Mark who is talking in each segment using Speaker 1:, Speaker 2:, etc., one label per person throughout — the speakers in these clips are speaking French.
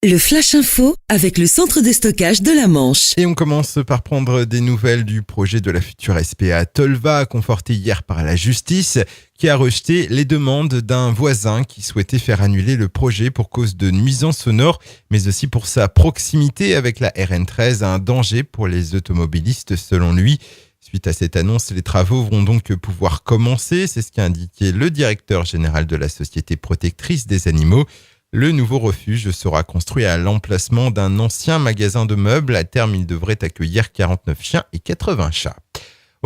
Speaker 1: Le Flash Info avec le centre de stockage de la Manche.
Speaker 2: Et on commence par prendre des nouvelles du projet de la future SPA Tolva, conforté hier par la justice, qui a rejeté les demandes d'un voisin qui souhaitait faire annuler le projet pour cause de nuisances sonores, mais aussi pour sa proximité avec la RN13, un danger pour les automobilistes selon lui. Suite à cette annonce, les travaux vont donc pouvoir commencer, c'est ce qu'a indiqué le directeur général de la Société protectrice des animaux. Le nouveau refuge sera construit à l'emplacement d'un ancien magasin de meubles. À terme, il devrait accueillir 49 chiens et 80 chats.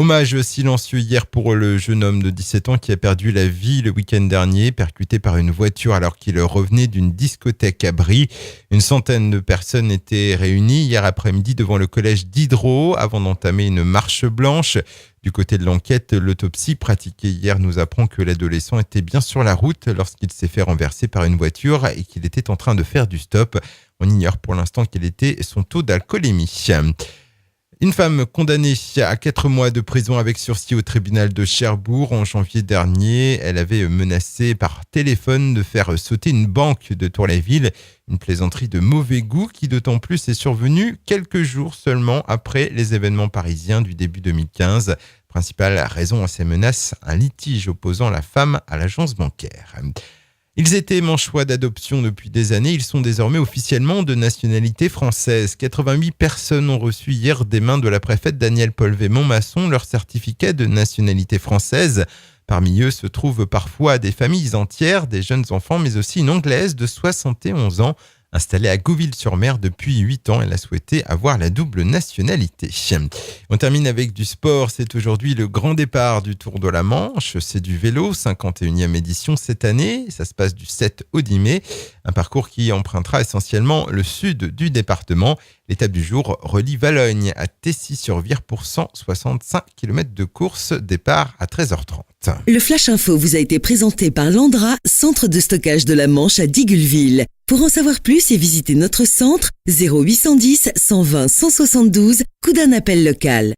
Speaker 2: Hommage silencieux hier pour le jeune homme de 17 ans qui a perdu la vie le week-end dernier, percuté par une voiture alors qu'il revenait d'une discothèque à Brie. Une centaine de personnes étaient réunies hier après-midi devant le collège d'Hydro avant d'entamer une marche blanche. Du côté de l'enquête, l'autopsie pratiquée hier nous apprend que l'adolescent était bien sur la route lorsqu'il s'est fait renverser par une voiture et qu'il était en train de faire du stop. On ignore pour l'instant quel était son taux d'alcoolémie. Une femme condamnée à 4 mois de prison avec sursis au tribunal de Cherbourg en janvier dernier. Elle avait menacé par téléphone de faire sauter une banque de Tour-la-Ville. Une plaisanterie de mauvais goût qui d'autant plus est survenue quelques jours seulement après les événements parisiens du début 2015. Principale raison à ces menaces, un litige opposant la femme à l'agence bancaire. Ils étaient manchois d'adoption depuis des années, ils sont désormais officiellement de nationalité française. 88 personnes ont reçu hier des mains de la préfète Danielle Polvé-Montmasson leur certificat de nationalité française. Parmi eux se trouvent parfois des familles entières, des jeunes enfants, mais aussi une Anglaise de 71 ans. Installée à Gouville-sur-Mer depuis 8 ans, elle a souhaité avoir la double nationalité. On termine avec du sport. C'est aujourd'hui le grand départ du Tour de la Manche. C'est du vélo, 51e édition cette année. Ça se passe du 7 au 10 mai. Un parcours qui empruntera essentiellement le sud du département. L'étape du jour relie Valogne à Tessy-sur-Vire pour 165 km de course. Départ à 13h30.
Speaker 1: Le Flash Info vous a été présenté par Landra, centre de stockage de la Manche à Digulleville. Pour en savoir plus et visiter notre centre, 0810 120 172, coup d'un appel local.